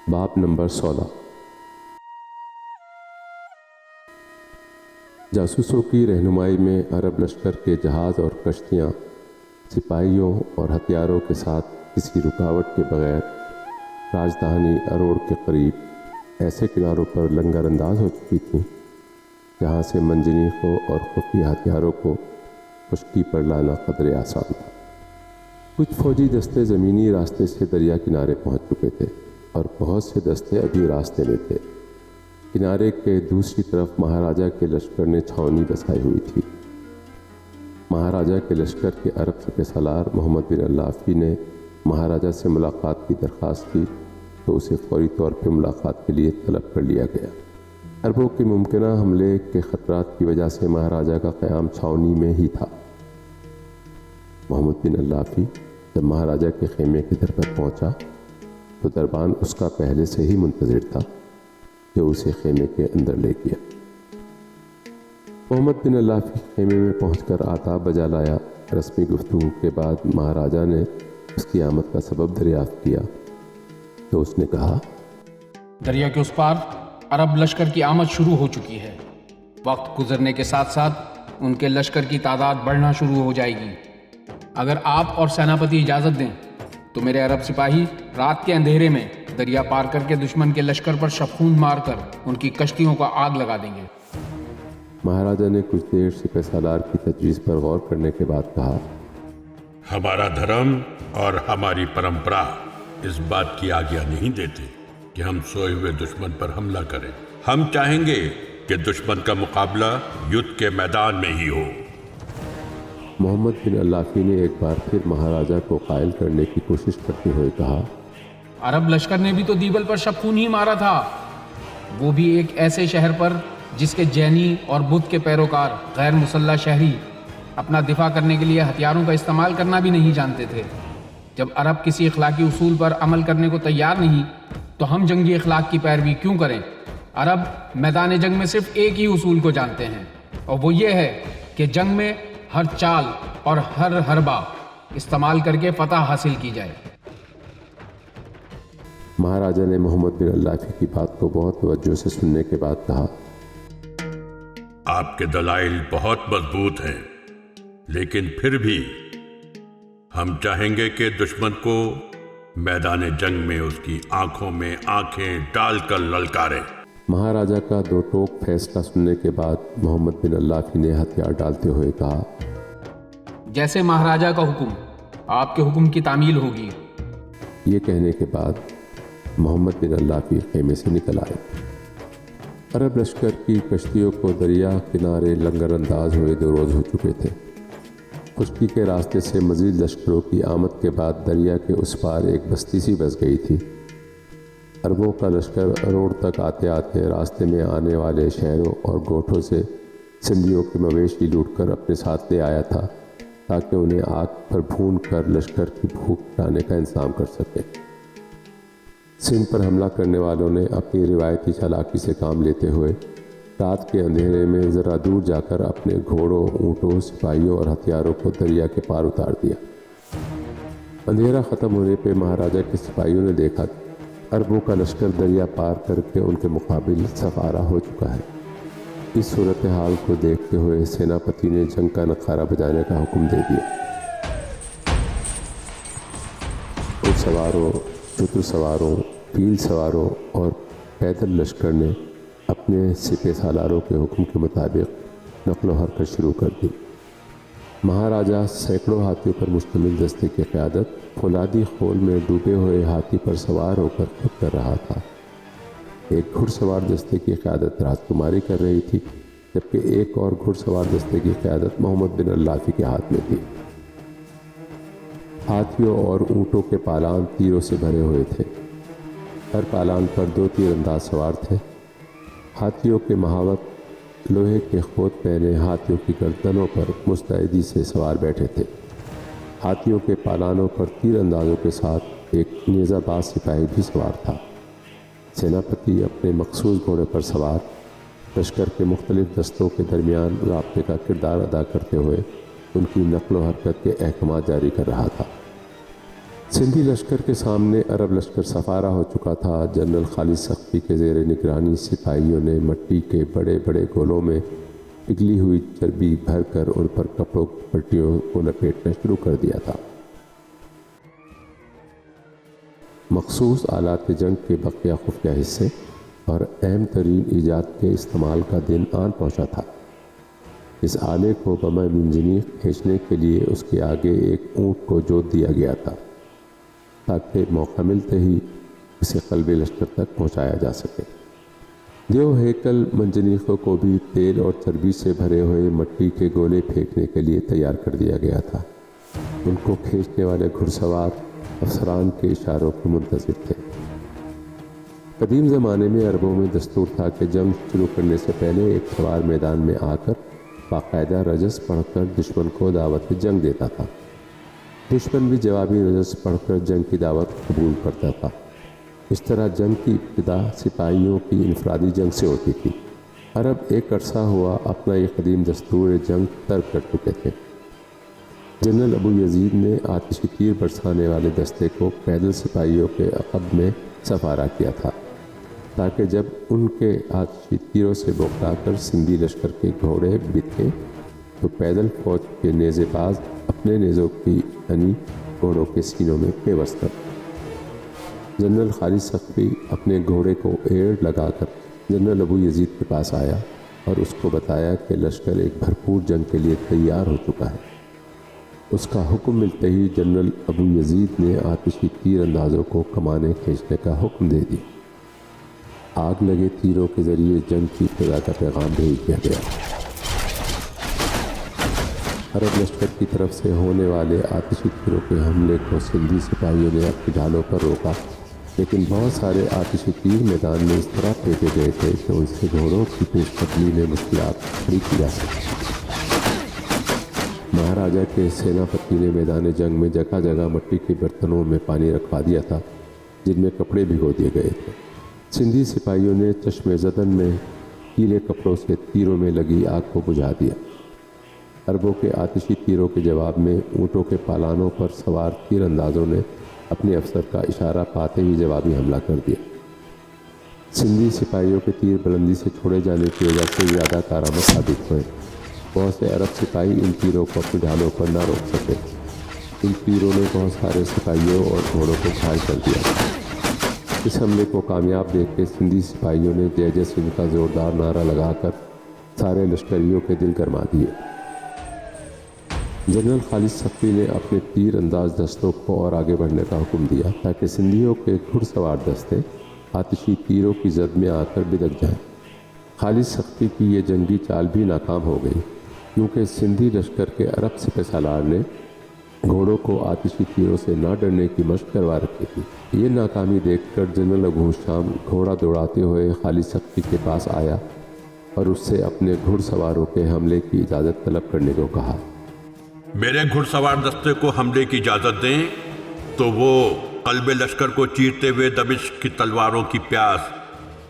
باب نمبر 16۔ جاسوسوں کی رہنمائی میں عرب لشکر کے جہاز اور کشتیاں سپاہیوں اور ہتھیاروں کے ساتھ کسی رکاوٹ کے بغیر راجدھانی اروڑ کے قریب ایسے کناروں پر لنگر انداز ہو چکی تھیں جہاں سے منجنیقوں اور خفیہ ہتھیاروں کو خشکی پر لانا قدرے آسان تھا۔ کچھ فوجی دستے زمینی راستے سے دریا کنارے پہنچ چکے تھے اور بہت سے دستے ابھی راستے میں تھے۔ کنارے کے دوسری طرف مہاراجہ کے لشکر نے چھاؤنی بسائی ہوئی تھی۔ مہاراجہ کے لشکر کے عرب سپہ سالار محمد بن اللافی نے مہاراجہ سے ملاقات کی درخواست کی تو اسے فوری طور پہ ملاقات کے لیے طلب کر لیا گیا۔ عربوں کے ممکنہ حملے کے خطرات کی وجہ سے مہاراجہ کا قیام چھاؤنی میں ہی تھا۔ محمد بن اللافی جب مہاراجہ کے خیمے کے در پر پہنچا تو دربان اس کا پہلے سے ہی منتظر تھا جو اسے خیمے کے اندر لے گیا۔ محمد بن اللافی خیمے میں پہنچ کر آداب بجا لایا۔ رسمی گفتگو کے بعد مہاراجہ نے اس کی آمد کا سبب دریافت کیا تو اس نے کہا، دریا کے اس پار عرب لشکر کی آمد شروع ہو چکی ہے۔ وقت گزرنے کے ساتھ ساتھ ان کے لشکر کی تعداد بڑھنا شروع ہو جائے گی۔ اگر آپ اور سیناپتی اجازت دیں تو میرے عرب سپاہی رات کے اندھیرے میں دریا پار کر کے دشمن کے لشکر پر شبخون مار کر ان کی کشتیوں کا آگ لگا دیں گے۔ مہاراجہ نے کچھ دیر سپہ سالار کی تجویز پر غور کرنے کے بعد کہا، ہمارا دھرم اور ہماری پرمپرا اس بات کی آگیا نہیں دیتے کہ ہم سوئے ہوئے دشمن پر حملہ کریں۔ ہم چاہیں گے کہ دشمن کا مقابلہ یدھ کے میدان میں ہی ہو۔ محمد بن اللافی نے ایک بار پھر مہاراجہ کو قائل کرنے کی کوشش کرتے ہوئے کہا، عرب لشکر نے بھی تو دیبل پر شبخون ہی مارا تھا، وہ بھی ایک ایسے شہر پر جس کے جینی اور بدھ کے پیروکار غیر مسلح شہری اپنا دفاع کرنے کے لیے ہتھیاروں کا استعمال کرنا بھی نہیں جانتے تھے۔ جب عرب کسی اخلاقی اصول پر عمل کرنے کو تیار نہیں تو ہم جنگی اخلاق کی پیروی کیوں کریں؟ عرب میدان جنگ میں صرف ایک ہی اصول کو جانتے ہیں اور وہ یہ ہے کہ جنگ میں ہر چال اور ہر حربہ استعمال کر کے فتح حاصل کی جائے۔ مہاراجہ نے محمد بن اللافی کی بات کو بہت توجہ سے سننے کے بعد کہا، آپ کے دلائل بہت مضبوط ہیں، لیکن پھر بھی ہم چاہیں گے کہ دشمن کو میدان جنگ میں اس کی آنکھوں میں آنکھیں ڈال کر للکاریں۔ مہاراجہ کا دو ٹوک فیصلہ سننے کے بعد محمد بن اللافی نے ہتھیار ڈالتے ہوئے کہا، جیسے مہاراجہ کا حکم، آپ کے حکم کی تعمیل ہوگی۔ یہ کہنے کے بعد محمد بن اللافی خیمے سے نکل آئے۔ عرب لشکر کی کشتیوں کو دریا کنارے لنگر انداز ہوئے 2 روز ہو چکے تھے۔ خشکی کے راستے سے مزید لشکروں کی آمد کے بعد دریا کے اس پار ایک بستی سی بس گئی تھی۔ عربوں کا لشکر اروڑ تک آتے آتے راستے میں آنے والے شہروں اور گوٹھوں سے سندھیوں کے مویشی لوٹ کر اپنے ساتھ لے آیا تھا تاکہ انہیں آگ پر بھون کر لشکر کی بھوک مٹانے کا انتظام کر سکے۔ سندھ پر حملہ کرنے والوں نے اپنی روایتی چالاکی سے کام لیتے ہوئے رات کے اندھیرے میں ذرا دور جا کر اپنے گھوڑوں، اونٹوں، سپاہیوں اور ہتھیاروں کو دریا کے پار اتار دیا۔ اندھیرا ختم ہونے پہ مہاراجہ کے سپاہیوں نے دیکھا کہ عربوں کا لشکر دریا پار کر کے ان کے مقابل سوارا ہو چکا ہے۔ اس صورتحال کو دیکھتے ہوئے سیناپتی نے جنگ کا نقارہ بجانے کا حکم دے دیا۔ گھڑ سواروں، چتر سواروں، پیل سواروں اور پیدل لشکر نے اپنے سپہ سالاروں کے حکم کے مطابق نقل و حرکت شروع کر دی۔ مہاراجہ سینکڑوں ہاتھیوں پر مشتمل دستے کی قیادت فولادی خول میں ڈوبے ہوئے ہاتھی پر سوار ہو کر خود کر رہا تھا۔ ایک گھڑ سوار دستے کی قیادت راجکماری کر رہی تھی، جبکہ ایک اور گھڑ سوار دستے کی قیادت محمد بن اللافی کے ہاتھ میں تھی۔ ہاتھیوں اور اونٹوں کے پالان تیروں سے بھرے ہوئے تھے۔ ہر پالان پر 2 تیر انداز سوار تھے۔ ہاتھیوں کے محاوت لوہے کے خود پہنے ہاتھیوں کی گردنوں پر مستعدی سے سوار بیٹھے تھے۔ ہاتھیوں کے پالانوں پر تیر اندازوں کے ساتھ ایک نیزہ باز سپاہی بھی سوار تھا۔ سیناپتی اپنے مخصوص گھوڑے پر سوار لشکر کے مختلف دستوں کے درمیان رابطے کا کردار ادا کرتے ہوئے ان کی نقل و حرکت کے احکامات جاری کر رہا تھا۔ سندھی لشکر کے سامنے عرب لشکر سفارہ ہو چکا تھا۔ جنرل خالد سقفی کے زیر نگرانی سپاہیوں نے مٹی کے بڑے بڑے گولوں میں پگھلی ہوئی چربی بھر کر ان پر کپڑوں کی پٹیوں کو لپیٹنا شروع کر دیا تھا۔ مخصوص آلات جنگ کے بقیہ خفیہ حصے اور اہم ترین ایجاد کے استعمال کا دن آن پہنچا تھا۔ اس آلے کو بمہ منجنیق کھینچنے کے لیے اس کے آگے ایک اونٹ کو جوت دیا گیا تھا تاکہ موقع ملتے ہی اسے قلب لشکر تک پہنچایا جا سکے۔ دیو ہیکل منجنیقوں کو بھی تیل اور چربی سے بھرے ہوئے مٹی کے گولے پھینکنے کے لیے تیار کر دیا گیا تھا۔ ان کو کھینچنے والے گھڑ سوار افسران کے اشاروں کے منتظر تھے۔ قدیم زمانے میں عربوں میں دستور تھا کہ جنگ شروع کرنے سے پہلے ایک سوار میدان میں آ کر باقاعدہ رجس پڑھ کر دشمن کو دعوت جنگ دیتا تھا۔ دشمن بھی جوابی رجس پڑھ کر جنگ کی دعوت قبول کرتا تھا۔ اس طرح جنگ کی ابتدا سپاہیوں کی انفرادی جنگ سے ہوتی تھی۔ عرب ایک عرصہ ہوا اپنا یہ قدیم دستور جنگ ترک کر چکے تھے۔ جنرل ابو یزید نے آتشی تیر برسانے والے دستے کو پیدل سپاہیوں کے عقب میں سفارہ کیا تھا تاکہ جب ان کے آتشی تیروں سے بوکھلا کر سندھی لشکر کے گھوڑے بتھے تو پیدل فوج کے نیزے باز اپنے نیزوں کی یعنی گھوڑوں کے سینوں میں پیوست کر۔ جنرل خالد سقفی اپنے گھوڑے کو ایڑ لگا کر جنرل ابو یزید کے پاس آیا اور اس کو بتایا کہ لشکر ایک بھرپور جنگ کے لیے تیار ہو چکا ہے۔ اس کا حکم ملتے ہی جنرل ابو یزید نے آتشی تیر اندازوں کو کمانیں کھینچنے کا حکم دے دی۔ آگ لگے تیروں کے ذریعے جنگ کی ابتدا کا پیغام بھیج دیا گیا۔ عرب لشکر کی طرف سے ہونے والے آتشی تیروں کے حملے کو سندھی سپاہیوں نے اپنی ڈھالوں پر روکا، لیکن بہت سارے آتشی تیر میدان میں اس طرح پھینکے گئے تھے کہ ان سے گھوڑوں کی پیش قدمی میں مشکلات کھڑی کی جا سکی۔ مہاراجا کے سیناپتی نے میدان جنگ میں جگہ جگہ مٹی کے برتنوں میں پانی رکھوا دیا تھا جن میں کپڑے بھگو دیے گئے تھے۔ سندھی سپاہیوں نے چشم زدن میں گیلے کپڑوں سے تیروں میں لگی آگ کو بجھا دیا۔ عربوں کے آتشی تیروں کے جواب میں اونٹوں کے پالانوں پر سوار تیر اندازوں نے اپنے افسر کا اشارہ پاتے ہی جوابی حملہ کر دیا۔ سندھی سپاہیوں کے تیر بلندی سے چھوڑے جانے کی وجہ سے زیادہ کارآمد ثابت ہوئے۔ بہت سے عرب سپاہی ان تیروں کو اپنی ڈھالوں پر نہ روک سکے۔ ان تیروں نے بہت سارے سپاہیوں اور گھوڑوں کو گھائل کر دیا۔ اس حملے کو کامیاب دیکھ کے سندھی سپاہیوں نے جے جے سنگھ کا زوردار نعرہ لگا کر سارے لشکریوں کے دل گرما دیے۔ جنرل خالد سقفی نے اپنے تیر انداز دستوں کو اور آگے بڑھنے کا حکم دیا تاکہ سندھیوں کے گھڑ سوار دستے آتشی تیروں کی زد میں آ کر بدک جائیں۔ خالد سقفی کی یہ جنگی چال بھی ناکام ہو گئی کیونکہ سندھی لشکر کے عرب سپہ سالار نے گھوڑوں کو آتشی تیروں سے نہ ڈرنے کی مشق کروا رکھی تھی۔ یہ ناکامی دیکھ کر جنرل ابو ہشام گھوڑا دوڑاتے ہوئے خالد سقفی کے پاس آیا اور اس سے اپنے گھڑ سواروں کے حملے کی اجازت طلب کرنے کو کہا۔ میرے گھڑ سوار دستے کو حملے کی اجازت دیں تو وہ قلب لشکر کو چیرتے ہوئے دمشق کی تلواروں کی پیاس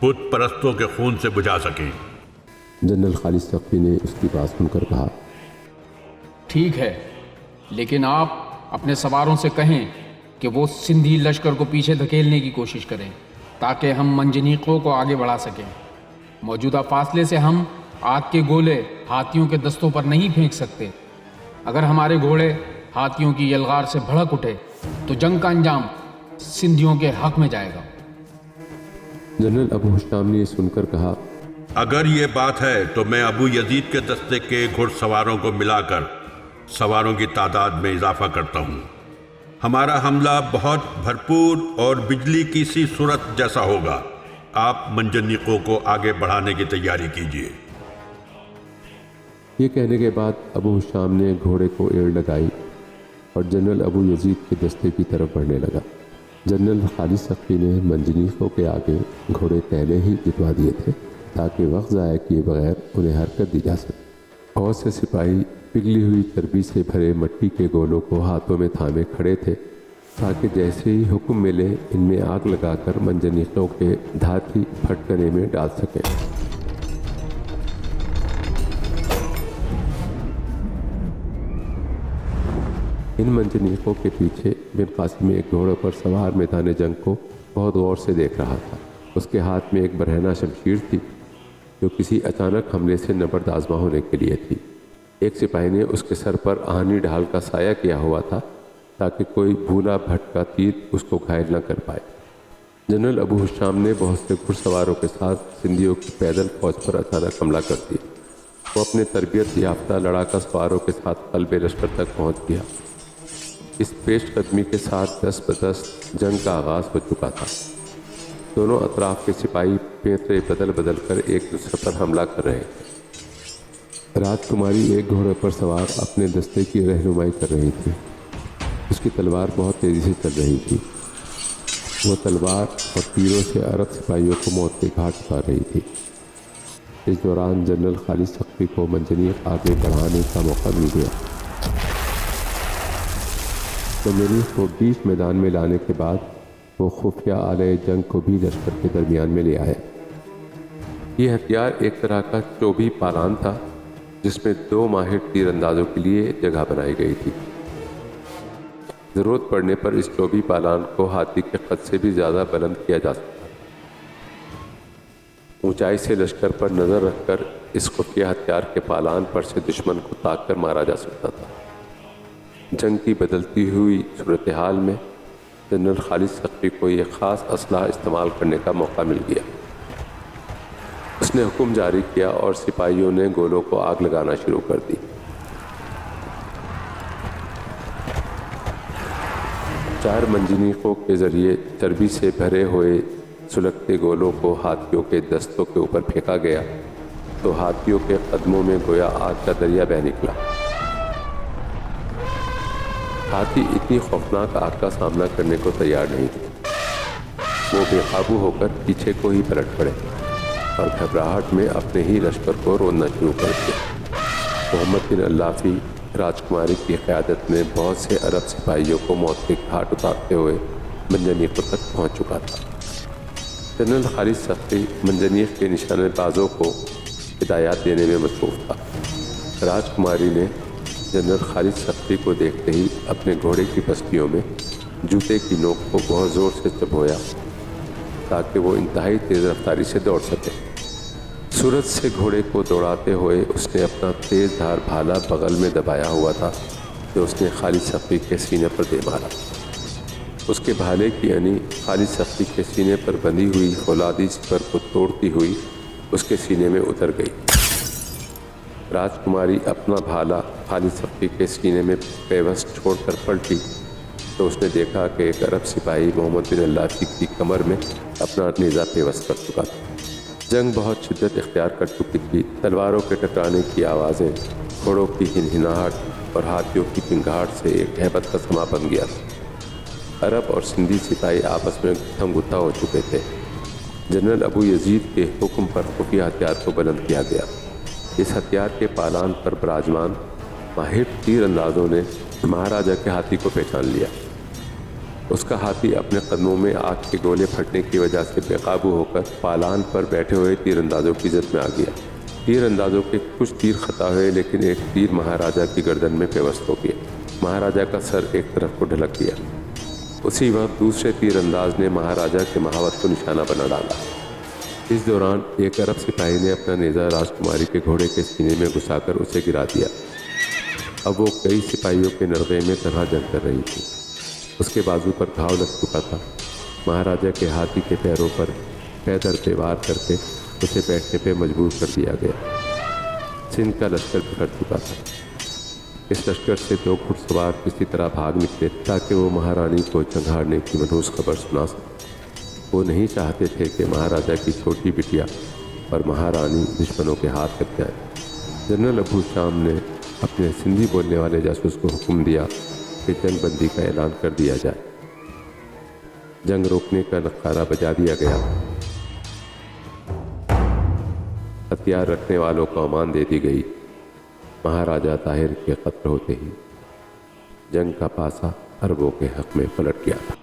بت پرستوں کے خون سے بجھا سکیں۔ جنرل خالد سقفی نے اس کی بات سن کر کہا، ٹھیک ہے، لیکن آپ اپنے سواروں سے کہیں کہ وہ سندھی لشکر کو پیچھے دھکیلنے کی کوشش کریں تاکہ ہم منجنیقوں کو آگے بڑھا سکیں۔ موجودہ فاصلے سے ہم آگ کے گولے ہاتھیوں کے دستوں پر نہیں پھینک سکتے۔ اگر ہمارے گھوڑے ہاتھیوں کی یلغار سے بھڑک اٹھے تو جنگ کا انجام سندھیوں کے حق میں جائے گا۔ جنرل ابو ہشام نے یہ سن کر کہا، اگر یہ بات ہے تو میں ابو یزید کے دستے کے گھڑ سواروں کو ملا کر سواروں کی تعداد میں اضافہ کرتا ہوں۔ ہمارا حملہ بہت بھرپور اور بجلی کی سی صورت جیسا ہوگا۔ آپ منجنیقوں کو آگے بڑھانے کی تیاری کیجیے۔ یہ کہنے کے بعد ابو ہشام نے گھوڑے کو ایڑ لگائی اور جنرل ابو یزید کے دستے کی طرف بڑھنے لگا۔ جنرل خالد سقفی نے منجنیقوں کے آگے گھوڑے پہلے ہی جتوا دیے تھے تاکہ وقت ضائع کیے بغیر انہیں حرکت دی جا سکے۔ بہت سے سپاہی پگھلی ہوئی چربی سے بھرے مٹی کے گولوں کو ہاتھوں میں تھامے کھڑے تھے تاکہ جیسے ہی حکم ملے ان میں آگ لگا کر منجنیقوں کے دھاتی پھٹکنے میں ڈال سکیں۔ ان منجنیقوں کے پیچھے بن قاسم ایک گھوڑے پر سوار میدان جنگ کو بہت غور سے دیکھ رہا تھا۔ اس کے ہاتھ میں ایک برہنہ شمشیر تھی جو کسی اچانک حملے سے نبرد آزما ہونے کے لیے تھی۔ ایک سپاہی نے اس کے سر پر آہنی ڈھال کا سایہ کیا ہوا تھا تاکہ کوئی بھولا بھٹکا تیر اس کو گھائل نہ کر پائے۔ جنرل ابو حشام نے بہت سے گھڑ سواروں کے ساتھ سندھیوں کی پیدل فوج پر اچانک حملہ کر دیا۔ وہ اپنے تربیت یافتہ لڑاکا سواروں کے ساتھ قلب لشکر تک پہنچ گیا۔ اس پیش قدمی کے ساتھ دست بدست جنگ کا آغاز ہو چکا تھا۔ دونوں اطراف کے سپاہی پیترے بدل بدل کر ایک دوسرے پر حملہ کر رہے تھے۔ راجکماری ایک گھوڑے پر سوار اپنے دستے کی رہنمائی کر رہی تھی۔ اس کی تلوار بہت تیزی سے چل رہی تھی۔ وہ تلوار اور تیروں سے عرب سپاہیوں کو موت کے گھاٹ اتار رہی تھی۔ اس دوران جنرل خالد سقفی کو منجنیق آگے بڑھانے کا موقع مل گیا۔ منجنیق کو بیچ میدان میں لانے کے بعد وہ خفیہ آلے جنگ کو بھی لشکر کے درمیان میں لے آئے۔ یہ ہتھیار ایک طرح کا چوبی پالان تھا جس میں 2 ماہر تیر اندازوں کے لیے جگہ بنائی گئی تھی۔ ضرورت پڑنے پر اس چوبی پالان کو ہاتھی کے قد سے بھی زیادہ بلند کیا جا سکتا۔ اونچائی سے لشکر پر نظر رکھ کر اس خفیہ ہتھیار کے پالان پر سے دشمن کو تاک کر مارا جا سکتا تھا۔ جنگ کی بدلتی ہوئی صورتحال میں جنرل خالد سقفی کو یہ خاص اسلحہ استعمال کرنے کا موقع مل گیا۔ اس نے حکم جاری کیا اور سپاہیوں نے گولوں کو آگ لگانا شروع کر دی۔ 4 منجنیقوں کے ذریعے چربی سے بھرے ہوئے سلگتے گولوں کو ہاتھیوں کے دستوں کے اوپر پھینکا گیا تو ہاتھیوں کے قدموں میں گویا آگ کا دریا بہہ نکلا۔ ہاتھی اتنی خوفناک آگ کا سامنا کرنے کو تیار نہیں تھے۔ وہ بے قابو ہو کر پیچھے کو ہی پلٹ پڑے اور گھبراہٹ میں اپنے ہی لشکر کو روننا شروع کر دیا۔ محمد بن اللافی راجکماری کی قیادت میں بہت سے عرب سپاہیوں کو موت کے گھاٹ اتارتے ہوئے منجنیقوں تک پہنچ چکا تھا۔ جنرل خالد سقفی منجنیق کے نشانے بازوں کو ہدایات دینے میں مصروف تھا۔ راجکماری نے جنرل خالد سقفی کو دیکھتے ہی اپنے گھوڑے کی پسلیوں میں جوتے کی نوک کو بہت زور سے چبھویا تاکہ وہ انتہائی تیز رفتاری سے دوڑ سکے۔ سرعت سے گھوڑے کو دوڑاتے ہوئے اس نے اپنا تیز دھار بھالا بغل میں دبایا ہوا تھا جو اس نے خالد سقفی کے سینے پر دے مارا۔ اس کے بھالے کی انی خالد سقفی کے سینے پر بندھی ہوئی فولادی سپر کو توڑتی ہوئی اس کے سینے میں اتر گئی۔ راجکماری اپنا بھالا خالد سقفی کے سینے میں پیوست چھوڑ کر پلٹی تو اس نے دیکھا کہ ایک عرب سپاہی محمد بن اللافی کی کمر میں اپنا نیزہ پیوست کر چکا تھا۔ جنگ بہت شدت اختیار کر چکی تھی۔ تلواروں کے ٹکرانے کی آوازیں، گھوڑوں کی ہنہناہٹ اور ہاتھیوں کی چنگھاہٹ سے ایک ہیبت کا سما بن گیا تھا۔ عرب اور سندھی سپاہی آپس میں گتھم گتھا ہو چکے تھے۔ جنرل ابو یزید کے حکم پر خفیہ ہتھیار کو بلند کیا گیا۔ اس ہتھیار کے پالان پر براجمان ماہر تیر اندازوں نے مہاراجہ کے ہاتھی کو پہچان لیا۔ اس کا ہاتھی اپنے قدموں میں آگ کے گولے پھٹنے کی وجہ سے بے قابو ہو کر پالان پر بیٹھے ہوئے تیر اندازوں کی زد میں آ گیا۔ تیر اندازوں کے کچھ تیر خطا ہوئے لیکن ایک تیر مہاراجہ کی گردن میں پیوست ہو گیا۔ مہاراجہ کا سر ایک طرف کو ڈھلک گیا۔ اسی وقت دوسرے تیر انداز نے مہاراجہ کے محاوت کو نشانہ بنا ڈالا۔ اس دوران ایک عرب سپاہی نے اپنا نیزہ راجکماری کے گھوڑے کے سینے میں گھسا کر اسے گرا دیا۔ اب وہ کئی سپاہیوں کے نرغے میں طرح جنگ کر رہی تھی۔ اس کے بازو پر گھاؤ لگ چکا تھا۔ مہاراجہ کے ہاتھی کے پیروں پر پیدر پہ وار کر کے اسے بیٹھنے پہ مجبور کر دیا گیا۔ سندھ کا لشکر بکھر چکا تھا۔ اس لشکر سے 2 گھڑ سوار کسی طرح بھاگ نکلے تاکہ وہ مہارانی کو جنگ ہارنے کی منحوس خبر سنا سکے۔ وہ نہیں چاہتے تھے کہ مہاراجہ کی چھوٹی بٹیا اور مہارانی دشمنوں کے ہاتھ لگ جائے۔ جنرل ابو شام نے اپنے سندھی بولنے والے جاسوس کو حکم دیا کہ جنگ بندی کا اعلان کر دیا جائے۔ جنگ روکنے کا نعرہ بجا دیا گیا۔ ہتھیار رکھنے والوں کو امان دے دی گئی۔ مہاراجہ طاہر کے قتل ہوتے ہی جنگ کا پاسا عربوں کے حق میں پلٹ گیا تھا۔